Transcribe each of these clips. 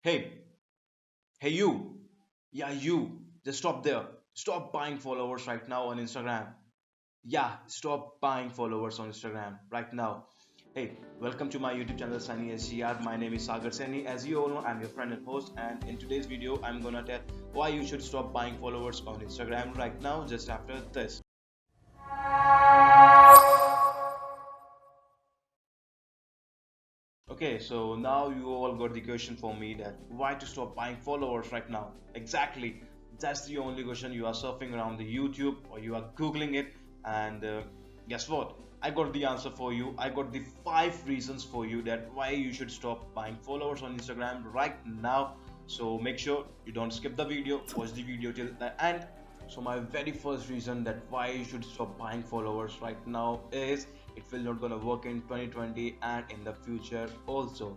Hey, hey you. Yeah, you. Just stop there. Stop buying followers right now on Instagram. Yeah, stop buying followers on Instagram right now. Hey, welcome to my YouTube channel Saini SgR. My name is Saini. As you all know, I'm your friend and host. And in today's video, I'm gonna tell why you should stop buying followers on Instagram right now, just after this. Okay, so now you all got the question for me that why to stop buying followers right now? Exactly, that's the only question you are surfing around the YouTube or you are googling it, and guess what? I got the answer for you. I got the five reasons for you that why you should stop buying followers on Instagram right now. So make sure you don't skip the video. Watch the video till the end. So my very first reason that why you should stop buying followers right now is it will not gonna work in 2020 and in the future also.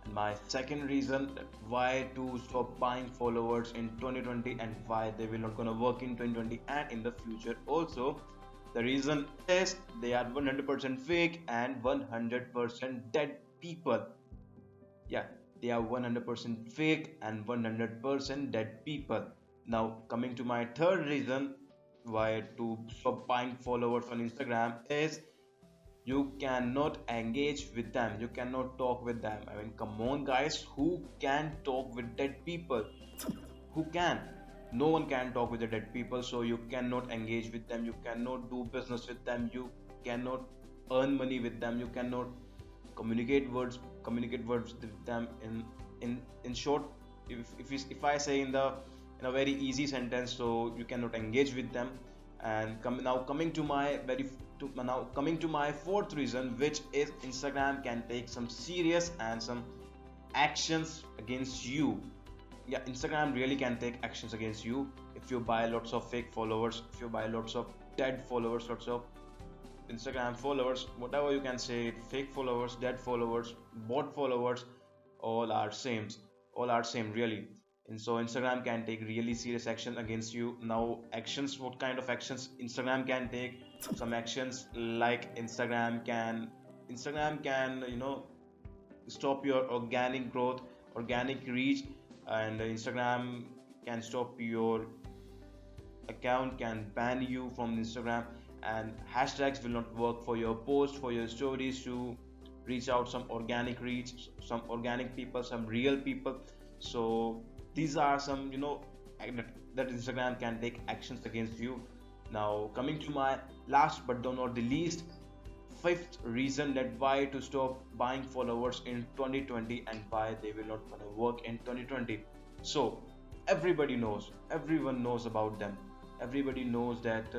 And my second reason that why to stop buying followers in 2020 and why they will not gonna work in 2020 and in the future also. The reason is they are 100% fake and 100% dead people. Yeah, they are 100% fake and 100% dead people. Now, coming to my third reason why to stop buying followers on Instagram is you cannot engage with them, you cannot talk with them. I mean, come on, guys, who can talk with dead people? Who can? No one can talk with the dead people, so you cannot engage with them, you cannot do business with them, you cannot earn money with them, you cannot communicate words with them in short. If I say in a very easy sentence, so you cannot engage with them. And coming to my coming to my fourth reason, which is Instagram can take some serious and some actions against you. Yeah, Instagram really can take actions against you if you buy lots of fake followers, if you buy lots of dead followers, lots of Instagram followers, whatever you can say, fake followers, dead followers, bot followers, all are same, all are same really. And so Instagram can take really serious action against you. Now, actions, what kind of actions Instagram can take? Some actions like Instagram can stop your organic growth, organic reach, and Instagram can stop your account, can ban you from Instagram, and hashtags will not work for your post, for your stories to reach out some organic reach, some organic people, some real people. So these are some that Instagram can take actions against you. Now, coming to my last but not the least, fifth reason that why to stop buying followers in 2020 and why they will not gonna work in 2020. So everyone knows about them. Everybody knows that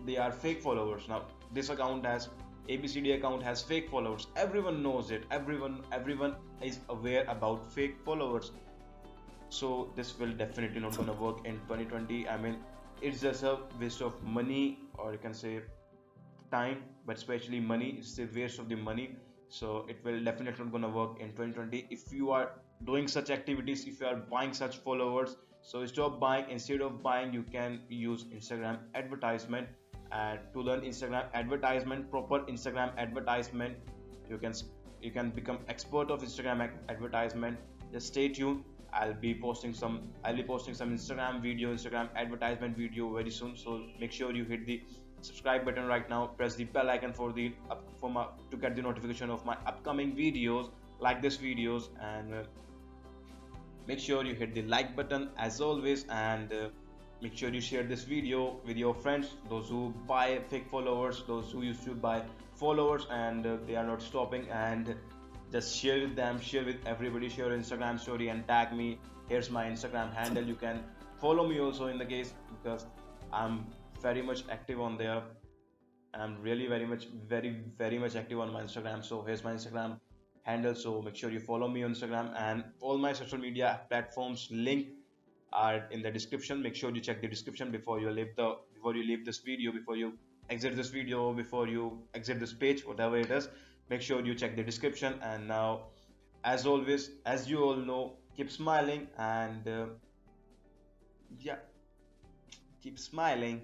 they are fake followers. Now, this account has ABCD account has fake followers. Everyone knows it. Everyone is aware about fake followers. So this will definitely not gonna work in 2020. I mean, it's just a waste of money, or you can say time, but especially money. It's a waste of the money. So it will definitely not gonna work in 2020 if you are doing such activities, if you are buying such followers. So stop buying. Instead of buying, you can use Instagram advertisement. And to learn Instagram advertisement, proper Instagram advertisement, you can you can become expert of Instagram advertisement. Just stay tuned. I'll be posting some Instagram video, Instagram advertisement video very soon. So make sure you hit the subscribe button right now. Press the bell icon for the for my to get the notification of my upcoming videos. Like this videos, and make sure you hit the like button as always, and make sure you share this video with your friends, those who buy fake followers, those who used to buy followers, and they are not stopping. And just share with them, share with everybody, share your Instagram story and tag me. Here's my Instagram handle. You can follow me also in the case, because I'm very much active on there. I'm really very much active on my Instagram. So here's my Instagram handle. So make sure you follow me on Instagram, and all my social media platforms link are in the description. Make sure you check the description before you leave this video, before you exit this video, before you exit this page, whatever it is. Make sure you check the description. And now, as always, as you all know, keep smiling, and yeah, keep smiling.